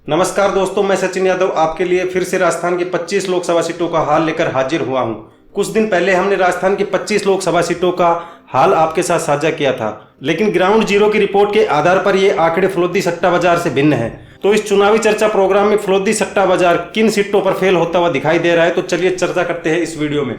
नमस्कार दोस्तों, मैं सचिन यादव आपके लिए फिर से राजस्थान की 25 लोकसभा सीटों का हाल लेकर हाजिर हुआ हूं। कुछ दिन पहले हमने राजस्थान की 25 लोकसभा सीटों का हाल आपके साथ साझा किया था, लेकिन ग्राउंड जीरो की रिपोर्ट के आधार पर ये आंकड़े फलोदी सट्टा बाजार से भिन्न है। तो इस चुनावी चर्चा प्रोग्राम में फलोदी सट्टा बाजार किन सीटों पर फेल होता हुआ दिखाई दे रहा है, तो चलिए चर्चा करते हैं इस वीडियो में।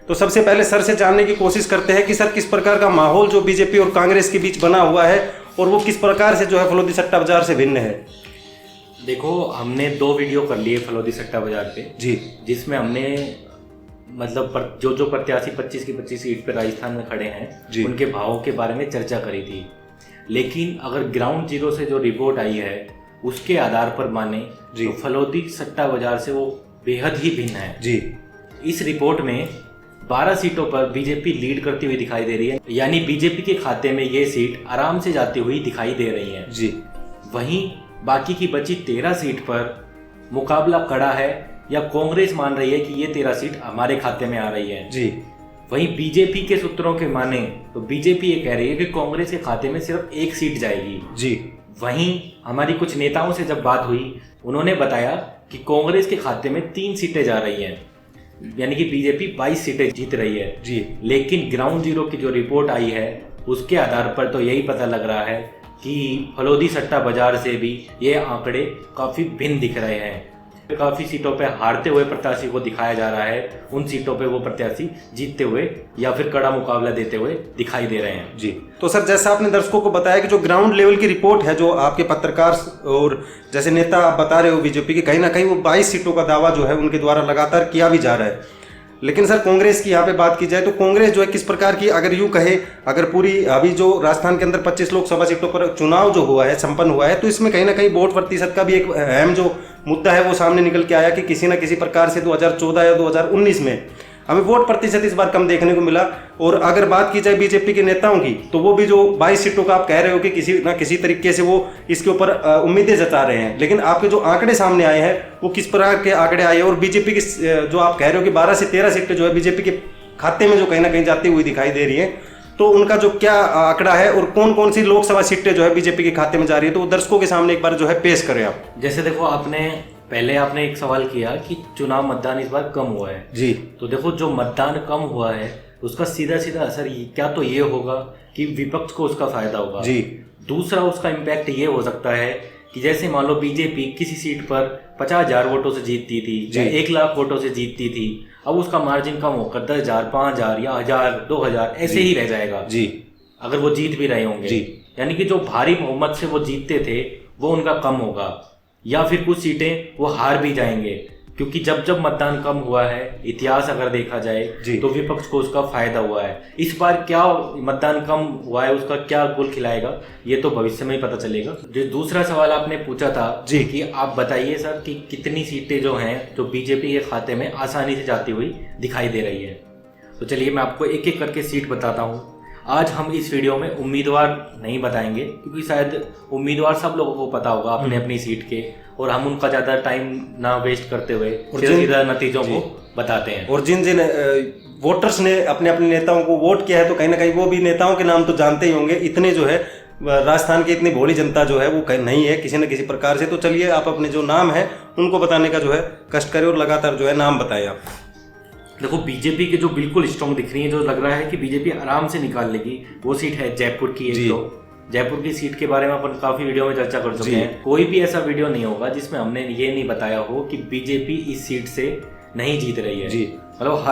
तो सबसे पहले सर से जानने की कोशिश करते हैं कि सर किस प्रकार का माहौल जो बीजेपी और कांग्रेस के बीच बना हुआ है और वो किस प्रकार से जो है फलोदी सट्टा बाजार से भिन्न है। देखो, हमने 2 वीडियो कर लिए फलोदी सट्टा बाजार पे जी, जिसमें हमने मतलब जो प्रत्याशी 25 की 25 सीट पे राजस्थान में खड़े हैं उनके भावों के बारे में चर्चा करी थी। लेकिन अगर ग्राउंड जीरो से जो रिपोर्ट आई है उसके आधार पर माने तो फलोदी सट्टा बाजार से वो बेहद ही भिन्न है जी। इस रिपोर्ट में 12 सीटों पर बीजेपी लीड करती हुई दिखाई दे रही है, यानी बीजेपी के खाते में ये सीट आराम से जाती हुई दिखाई दे रही है जी। वहीं बाकी की बची 13 सीट पर मुकाबला कड़ा है, या कांग्रेस मान रही है कि ये 13 सीट हमारे खाते में आ रही है जी। वहीं बीजेपी के सूत्रों के माने तो बीजेपी ये कह रही है कि कांग्रेस के खाते में सिर्फ 1 सीट जाएगी जी। वहीं हमारी कुछ नेताओं से जब बात हुई, उन्होंने बताया कि कांग्रेस के खाते में 3 सीटें जा रही हैं, यानी कि बीजेपी 22 सीटें जीत रही है जी। लेकिन ग्राउंड जीरो की जो रिपोर्ट आई है उसके आधार पर तो यही पता लग रहा है कि फलोदी सट्टा बाजार से भी ये आंकड़े काफ़ी भिन्न दिख रहे हैं। काफ़ी सीटों पे हारते हुए प्रत्याशी को दिखाया जा रहा है, उन सीटों पे वो प्रत्याशी जीतते हुए या फिर कड़ा मुकाबला देते हुए दिखाई दे रहे हैं जी। तो सर, जैसा आपने दर्शकों को बताया कि जो ग्राउंड लेवल की रिपोर्ट है, जो आपके पत्रकार और जैसे नेता आप बता रहे हो बीजेपी के, कहीं ना कहीं वो 22 सीटों का दावा जो है उनके द्वारा लगातार किया भी जा रहा है। लेकिन सर, कांग्रेस की यहाँ पे बात की जाए तो कांग्रेस जो है किस प्रकार की, अगर यूं कहे, अगर पूरी अभी जो राजस्थान के अंदर 25 लोकसभा सीटों पर चुनाव जो हुआ है, संपन्न हुआ है, तो इसमें कहीं ना कहीं वोट प्रतिशत का भी एक अहम जो मुद्दा है वो सामने निकल के आया कि किसी न किसी प्रकार से 2014 या 2019 में हमें वोट प्रतिशत इस बार कम देखने को मिला। और अगर बात की जाए बीजेपी के नेताओं की, तो वो भी जो 22 सीटों का आप कह रहे हो कि किसी न किसी तरीके से वो इसके ऊपर उम्मीदें जता रहे हैं, लेकिन आपके जो आंकड़े सामने आए हैं वो किस प्रकार के आंकड़े आए हैं, और बीजेपी की जो आप कह रहे हो कि 12 से 13 सीटें जो है बीजेपी के खाते में जो कहीं ना कहीं जाती हुई दिखाई दे रही है, तो उनका जो क्या आंकड़ा है और कौन कौन सी लोकसभा सीटें जो है बीजेपी के खाते में जा रही है, तो वो दर्शकों के सामने एक बार जो है पेश करें आप। जैसे देखो, पहले आपने एक सवाल किया कि चुनाव मतदान इस बार कम हुआ है जी। तो देखो, जो मतदान कम हुआ है उसका सीधा सीधा असर क्या तो ये होगा कि विपक्ष को उसका फायदा होगा जी। दूसरा उसका इम्पैक्ट ये हो सकता है कि जैसे मान लो बीजेपी किसी सीट पर 50,000 वोटों से जीतती थी या 1 लाख वोटों से जीतती थी, अब उसका मार्जिन कम होकर 10,000, 5,000 या 1,000, 2,000 ऐसे ही रह जाएगा जी, अगर वो जीत भी रहे होंगे जी। यानी कि जो भारी बहुमत से वो जीतते थे वो उनका कम होगा, या फिर कुछ सीटें वो हार भी जाएंगे, क्योंकि जब मतदान कम हुआ है, इतिहास अगर देखा जाए तो विपक्ष को उसका फायदा हुआ है। इस बार क्या मतदान कम हुआ है, उसका क्या गुल खिलाएगा, ये तो भविष्य में ही पता चलेगा। जो दूसरा सवाल आपने पूछा था जी कि आप बताइए सर कि कितनी सीटें जो हैं जो बीजेपी के खाते में आसानी से जाती हुई दिखाई दे रही है। तो चलिए मैं आपको एक एक करके सीट बताता हूँ। आज हम इस वीडियो में उम्मीदवार नहीं बताएंगे, क्योंकि शायद उम्मीदवार सब लोगों को पता होगा अपने अपनी सीट के, और हम उनका ज़्यादा टाइम ना वेस्ट करते हुए सीधा नतीजों को बताते हैं। और जिन जिन वोटर्स ने अपने अपने नेताओं को वोट किया है, तो कहीं ना कहीं वो भी नेताओं के नाम तो जानते ही होंगे। इतने जो है राजस्थान की इतनी भोली जनता जो है वो नहीं है किसी न किसी प्रकार से। तो चलिए आप अपने जो नाम है उनको बताने का जो है कष्ट करें और लगातार जो है नाम बताएं आप। देखो, बीजेपी के जो बिल्कुल स्ट्रॉन्ग दिख रही है, जो लग रहा है कि बीजेपी आराम से निकाल लेगी, वो सीट है जयपुर की। एक तो जयपुर की सीट के बारे में अपन काफी वीडियो में चर्चा कर चुके हैं। कोई भी ऐसा वीडियो नहीं होगा जिसमें हमने ये नहीं बताया हो कि बीजेपी इस सीट से नहीं जीत रही है जी। मतलब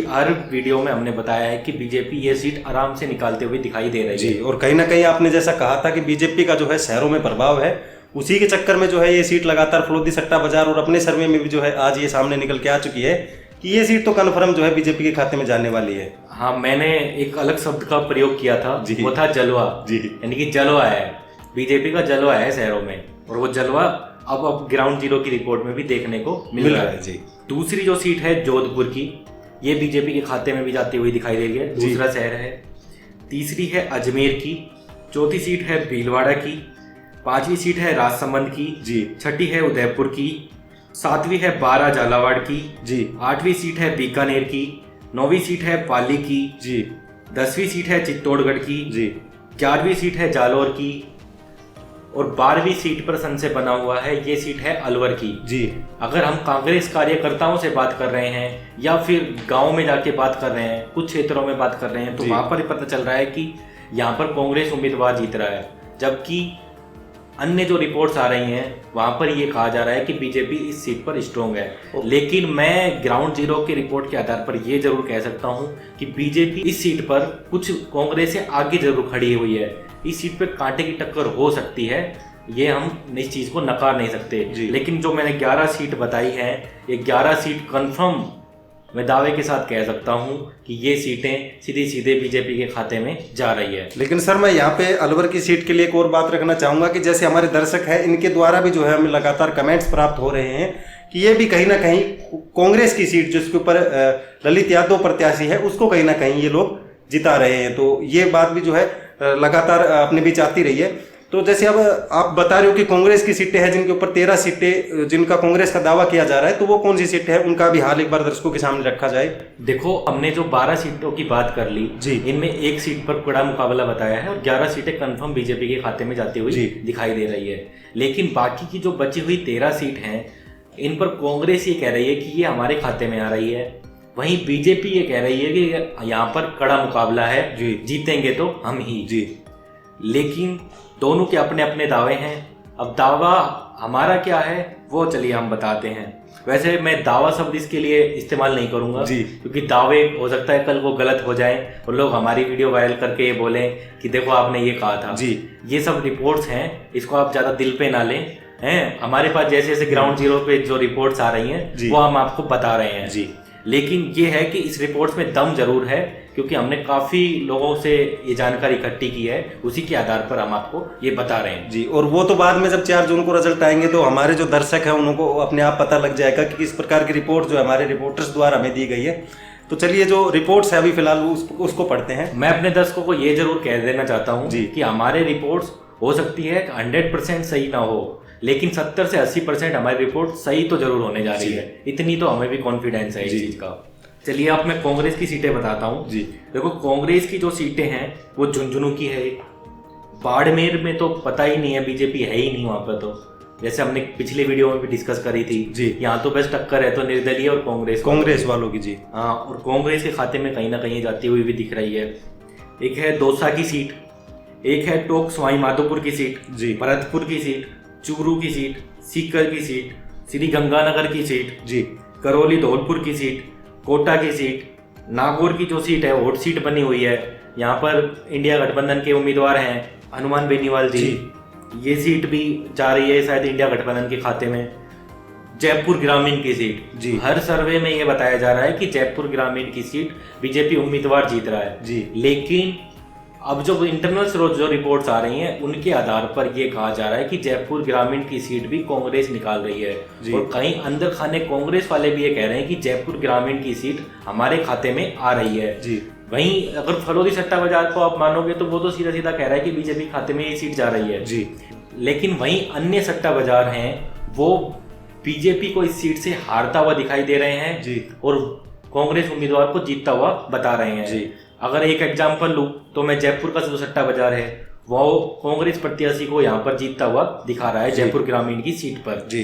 हर वीडियो में हमने बताया है कि बीजेपी ये सीट आराम से निकालते हुए दिखाई दे रही है। और कहीं ना कहीं आपने जैसा कहा था कि बीजेपी का जो है शहरों में प्रभाव है, उसी के चक्कर में जो है ये सीट लगातार फलोदी सट्टा बाजार और अपने सर्वे में भी जो है आज ये सामने निकल के आ चुकी है कि ये सीट तो कन्फर्म जो है बीजेपी के खाते में जाने वाली है। हाँ, मैंने एक अलग शब्द का प्रयोग किया था, वो था जलवा जी। यानी कि जलवा है, बीजेपी का जलवा है शहरों में, और वो जलवा अब ग्राउंड जीरो की रिपोर्ट में भी देखने को मिल रहा है जी। दूसरी जो सीट है जोधपुर की, ये बीजेपी के खाते में भी जाती हुई दिखाई दे रही है, दूसरा शहर है। तीसरी है अजमेर की, चौथी सीट है भीलवाड़ा की, 5वीं सीट है राजसमंद की जी, 6ठी है उदयपुर की, 7वीं है बारा झालावाड़ की जी, 8वीं सीट है बीकानेर की, 9वीं सीट है पाली की जी, 10वीं सीट है चित्तौड़गढ़ की जी, 11वीं सीट है जालौर की, और 12वीं सीट पर संशय बना हुआ है, ये सीट है अलवर की। जी। अगर हम कांग्रेस कार्यकर्ताओं से बात कर रहे हैं या फिर गांव में जाके बात कर रहे हैं, कुछ क्षेत्रों में बात कर रहे हैं, तो वहां पर पता चल रहा है कि यहाँ पर कांग्रेस उम्मीदवार जीत रहा है, जबकि अन्य जो रिपोर्ट्स आ रही हैं वहां पर ये कहा जा रहा है कि बीजेपी इस सीट पर स्ट्रांग है। लेकिन मैं ग्राउंड जीरो की रिपोर्ट के आधार पर ये जरूर कह सकता हूं कि बीजेपी इस सीट पर कुछ कांग्रेस से आगे जरूर खड़ी हुई है। इस सीट पर कांटे की टक्कर हो सकती है, ये हम इस चीज को नकार नहीं सकते। लेकिन जो मैंने 11 सीट बताई है, ये 11 सीट कन्फर्म मैं दावे के साथ कह सकता हूं कि ये सीटें सीधे सीधे बीजेपी के खाते में जा रही है। लेकिन सर मैं यहाँ पे अलवर की सीट के लिए एक और बात रखना चाहूंगा कि जैसे हमारे दर्शक हैं, इनके द्वारा भी जो है हमें लगातार कमेंट्स प्राप्त हो रहे हैं कि ये भी कहीं ना कहीं कांग्रेस की सीट जिसके ऊपर ललित यादव प्रत्याशी है उसको कहीं ना कहीं ये लोग जिता रहे हैं। तो ये बात भी जो है लगातार अपने बीच आती रही है। तो जैसे अब आप बता रहे हो कि कांग्रेस की सीटें हैं जिनके ऊपर 13 सीटें जिनका कांग्रेस का दावा किया जा रहा है, तो वो कौन सी सीटें हैं, उनका भी हाल एक बार दर्शकों के सामने रखा जाए। देखो, हमने जो 12 सीटों की बात कर ली जी, इनमें एक सीट पर कड़ा मुकाबला बताया है और 11 सीटें कंफर्म बीजेपी के खाते में जाती हुई दिखाई दे रही है। लेकिन बाकी की जो बची हुई 13 सीट हैं, इन पर कांग्रेस ये कह रही है कि ये हमारे खाते में आ रही है, वहीं बीजेपी ये कह रही है कि यहाँ पर कड़ा मुकाबला है, जीतेंगे तो हम ही जी। लेकिन दोनों के अपने अपने दावे हैं। अब दावा हमारा क्या है वो चलिए हम बताते हैं। वैसे मैं दावा शब्द इसके लिए इस्तेमाल नहीं करूंगा जी, क्योंकि दावे हो सकता है कल वो गलत हो जाएं और लोग हमारी वीडियो वायरल करके ये बोलें कि देखो आपने ये कहा था जी। ये सब रिपोर्ट्स हैं, इसको आप ज्यादा दिल पे ना लें। हैं हमारे पास जैसे जैसे ग्राउंड जीरो पे जो रिपोर्ट्स आ रही हैं वो हम आपको बता रहे हैं जी। लेकिन ये है कि इस रिपोर्ट्स में दम जरूर है, क्योंकि हमने काफी लोगों से ये जानकारी इकट्ठी की है, उसी के आधार पर हम आपको ये बता रहे हैं जी। और वो तो बाद में जब 4 जून को रिजल्ट आएंगे तो हमारे जो दर्शक हैं उनको अपने आप पता लग जाएगा कि किस प्रकार की रिपोर्ट जो हमारे रिपोर्टर्स द्वारा हमें दी गई है। तो चलिए जो रिपोर्ट्स है अभी फिलहाल उसको पढ़ते हैं। मैं अपने दर्शकों को ये जरूर कह देना चाहता हूँ कि हमारे रिपोर्ट्स हो सकती है 100% सही ना हो, लेकिन 70 से 80% हमारी रिपोर्ट सही तो जरूर होने जा रही है। इतनी तो हमें भी कॉन्फिडेंस है इस चीज का। चलिए आप मैं कांग्रेस की सीटें बताता हूँ जी। देखो, कांग्रेस की जो सीटें हैं वो झुंझुनू की है, बाड़मेर में तो पता ही नहीं है, बीजेपी है ही नहीं वहां पर। तो जैसे हमने पिछले वीडियो में भी डिस्कस करी थी जी, यहाँ तो बस टक्कर है तो निर्दलीय और कांग्रेस वालों की जी। हाँ, और कांग्रेस के खाते में कहीं ना कहीं जाती हुई भी दिख रही है। एक है दौसा की सीट, एक है टोक सवाई माधोपुर की सीट जी, भरतपुर की सीट, चूरू की सीट, सीकर की सीट, श्री गंगानगर की सीट जी, करौली धौलपुर की सीट, कोटा की सीट, नागौर की जो सीट है हॉट सीट बनी हुई है, यहाँ पर इंडिया गठबंधन के उम्मीदवार हैं हनुमान बेनीवाल जी, ये सीट भी जा रही है शायद इंडिया गठबंधन के खाते में। जयपुर ग्रामीण की सीट जी, हर सर्वे में ये बताया जा रहा है कि जयपुर ग्रामीण की सीट बीजेपी उम्मीदवार जीत रहा है जी। लेकिन अब जो इंटरनल स्रोत जो रिपोर्ट्स आ रही हैं उनके आधार पर ये कहा जा रहा है कि जयपुर ग्रामीण की सीट भी कांग्रेस निकाल रही है और कहीं अंदर खाने कांग्रेस वाले भी ये कह रहे हैं कि जयपुर ग्रामीण की सीट हमारे खाते में आ रही है जी। वहीं अगर फलोदी सट्टा बाजार को आप मानोगे तो वो तो सीधा सीधा कह रहा है कि बीजेपी खाते में ये सीट जा रही है जी। लेकिन वहीं अन्य सट्टा बाजार हैं वो बीजेपी को इस सीट से हारता हुआ दिखाई दे रहे हैं जी, और कांग्रेस उम्मीदवार को जीतता हुआ बता रहे हैं जी। अगर एक एग्जाम्पल लूं तो मैं जयपुर का जो सट्टा बाजार है वो कांग्रेस प्रत्याशी को यहाँ पर जीतता हुआ दिखा रहा है जयपुर ग्रामीण की सीट पर जी।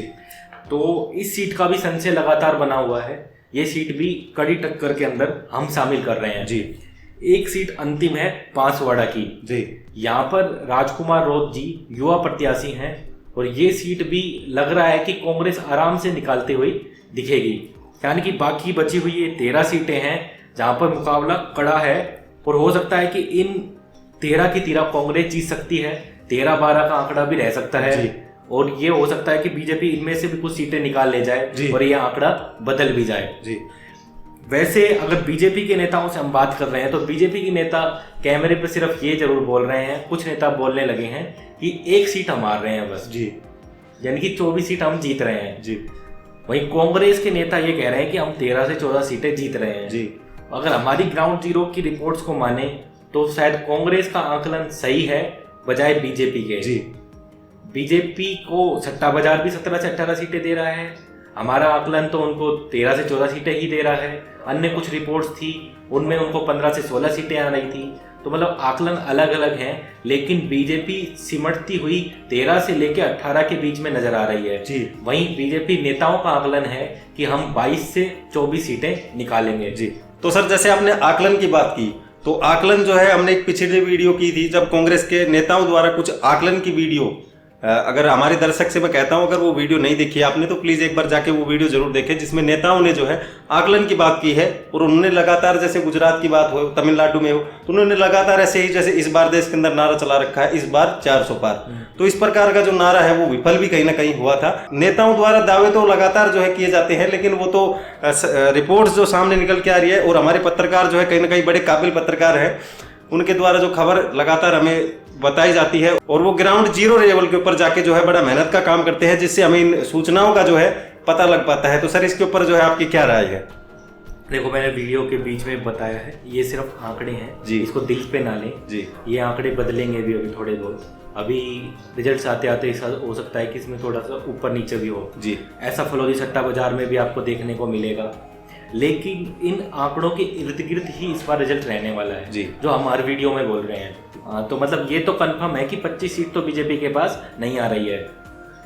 तो इस सीट का भी संशय लगातार बना हुआ है, ये सीट भी कड़ी टक्कर के अंदर हम शामिल कर रहे हैं जी। एक सीट अंतिम है बांसवाड़ा की जी, यहाँ पर राजकुमार रोत जी युवा प्रत्याशी हैं और ये सीट भी लग रहा है कि कांग्रेस आराम से निकालते हुए दिखेगी। यानी कि बाकी बची हुई ये 13 सीटें हैं जहां पर मुकाबला कड़ा है और हो सकता है कि इन 13 की 13 कांग्रेस जीत सकती है, 13-12 का आंकड़ा भी रह सकता है और ये हो सकता है कि बीजेपी इनमें से भी कुछ सीटें निकाल ले जाए और ये आंकड़ा बदल भी जाए जी। वैसे अगर बीजेपी के नेताओं से हम बात कर रहे हैं तो बीजेपी के नेता कैमरे पर सिर्फ ये जरूर बोल रहे हैं, कुछ नेता बोलने लगे हैं कि 1 सीट हम हार रहे हैं बस जी, यानी कि 24 सीट हम जीत रहे हैं जी। वहीं कांग्रेस के नेता ये कह रहे हैं कि हम 13 से 14 सीटें जीत रहे हैं जी। अगर हमारी ग्राउंड जीरो की रिपोर्ट्स को माने तो शायद कांग्रेस का आकलन सही है बजाय बीजेपी के जी। बीजेपी को सट्टा बाजार भी 17 से 18 सीटें दे रहा है, हमारा आकलन तो उनको 13 से 14 सीटें ही दे रहा है। अन्य कुछ रिपोर्ट्स थी उनमें उनको 15 से 16 सीटें आ रही थी। तो मतलब आकलन अलग अलग हैं, लेकिन बीजेपी सिमटती हुई 13 से लेकर 18 के बीच में नजर आ रही है जी। वहीं बीजेपी नेताओं का आकलन है कि हम 22 से 24 सीटें निकालेंगे जी। तो सर जैसे आपने आकलन की बात की, तो आकलन जो है हमने एक पिछले वीडियो की थी जब कांग्रेस के नेताओं द्वारा कुछ आकलन की वीडियो, अगर हमारे दर्शक से मैं कहता हूं अगर वो वीडियो नहीं देखी आपने तो प्लीज एक बार जाके वो वीडियो जरूर देखें, जिसमें नेताओं ने जो है आकलन की बात की है और उन्होंने लगातार, जैसे गुजरात की बात हो, तमिलनाडु में हो, तो उन्होंने लगातार ऐसे ही जैसे इस बार देश के अंदर नारा चला रखा है इस बार 400 पार, तो इस प्रकार का जो नारा है वो विफल भी कहीं ना कहीं हुआ था। नेताओं द्वारा दावे तो लगातार जो है किए जाते हैं, लेकिन वो तो रिपोर्ट्स जो सामने निकल के आ रही है और हमारे पत्रकार जो है कहीं ना कहीं बड़े काबिल पत्रकार हैं, उनके द्वारा जो खबर लगातार हमें बताई जाती है और वो ग्राउंड जीरो लेवल के ऊपर जाके जो है बड़ा मेहनत का काम करते हैं, जिससे हमें इन सूचनाओं का जो है पता लग पाता है। तो सर इसके ऊपर जो है आपकी क्या राय है? देखो, मैंने वीडियो के बीच में बताया है, ये सिर्फ आंकड़े हैं जी, इसको दिल पे ना लें जी। ये आंकड़े बदलेंगे भी अभी थोड़े बहुत, अभी रिजल्ट्स आते आते हो सकता है कि इसमें थोड़ा सा ऊपर नीचे भी हो जी। ऐसा फलौदी सट्टा बाजार में भी आपको देखने को मिलेगा, लेकिन इन आंकड़ों के इर्द गिर्द ही इस बार रिजल्ट रहने वाला है जी, जो हम हर वीडियो में बोल रहे हैं। तो मतलब ये तो कंफर्म है कि 25 सीट तो बीजेपी के पास नहीं आ रही है।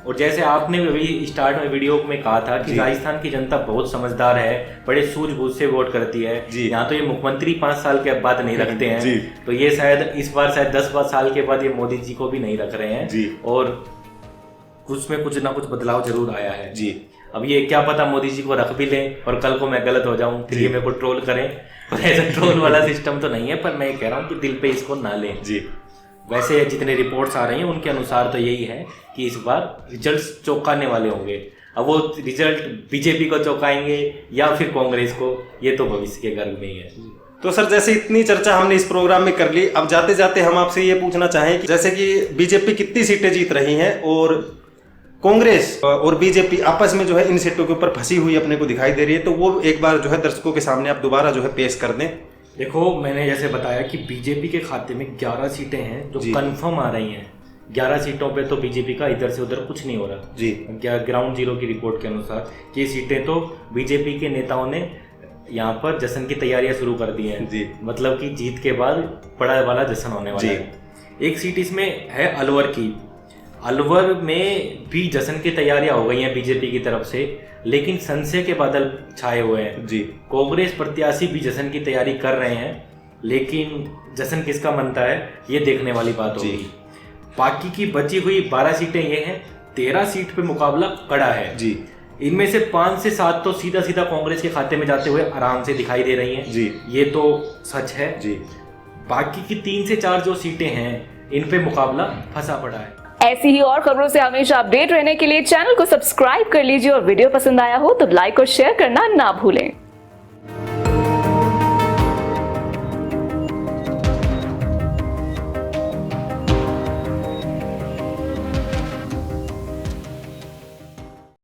और जैसे आपने अभी स्टार्ट में वीडियो में कहा था कि राजस्थान की जनता बहुत समझदार है, बड़े सूझबूझ से वोट करती है, यहाँ तो ये मुख्यमंत्री 5 साल के बाद नहीं रखते हैं, तो ये शायद इस बार शायद 10 साल के बाद ये मोदी जी को भी नहीं रख रहे हैं और कुछ में कुछ ना कुछ बदलाव जरूर आया है जी। अब ये क्या पता मोदी जी को रख भी लें और कल को मैं गलत हो जाऊं फिर ये मेरे को ट्रोल करें, और ऐसा ट्रोल वाला सिस्टम तो नहीं है, पर मैं कह रहा हूँ कि दिल पे इसको ना लें जी। वैसे जितने रिपोर्ट्स आ रही हैं उनके अनुसार तो यही है कि इस बार रिजल्ट्स चौंकाने वाले होंगे। अब वो रिजल्ट बीजेपी को चौंकाएंगे या फिर कांग्रेस को, ये तो भविष्य के गर्भ में ही है। तो सर जैसे इतनी चर्चा हमने इस प्रोग्राम में कर ली, अब जाते जाते हम आपसे ये पूछना चाहें कि जैसे कि बीजेपी कितनी सीटें जीत रही हैं और कांग्रेस और बीजेपी आपस में जो है इन सीटों के ऊपर फंसी हुई अपने को दिखाई दे रही है, तो वो एक बार जो है दर्शकों के सामने आप दोबारा जो है पेश कर दें। देखो, मैंने जैसे बताया कि बीजेपी के खाते में 11 सीटें हैं जो कंफर्म आ रही हैं। 11 सीटों पे तो बीजेपी का इधर से उधर कुछ नहीं हो रहा जी। ग्राउंड जीरो की रिपोर्ट के अनुसार ये सीटें तो बीजेपी के नेताओं ने यहाँ पर जश्न की तैयारियां शुरू कर दी हैं जी, मतलब कि जीत के बाद बड़ा वाला जश्न होने वाला है। एक सीट इसमें है अलवर की, अलवर में भी जश्न की तैयारियां हो गई हैं बीजेपी की तरफ से, लेकिन संशय के बादल छाए हुए हैं जी। कांग्रेस प्रत्याशी भी जश्न की तैयारी कर रहे हैं, लेकिन जश्न किसका मनता है ये देखने वाली बात होगी। बाकी की बची हुई 12 सीटें ये हैं, 13 सीट पे मुकाबला कड़ा है जी। इनमें से 5 से 7 तो सीधा सीधा कांग्रेस के खाते में जाते हुए आराम से दिखाई दे रही हैं जी, ये तो सच है जी। बाकी की 3 से 4 जो सीटें हैं इन पे मुकाबला फंसा पड़ा है। ऐसी ही और खबरों से हमेशा अपडेट रहने के लिए चैनल को सब्सक्राइब कर लीजिए और वीडियो पसंद आया हो तो लाइक और शेयर करना ना भूलें।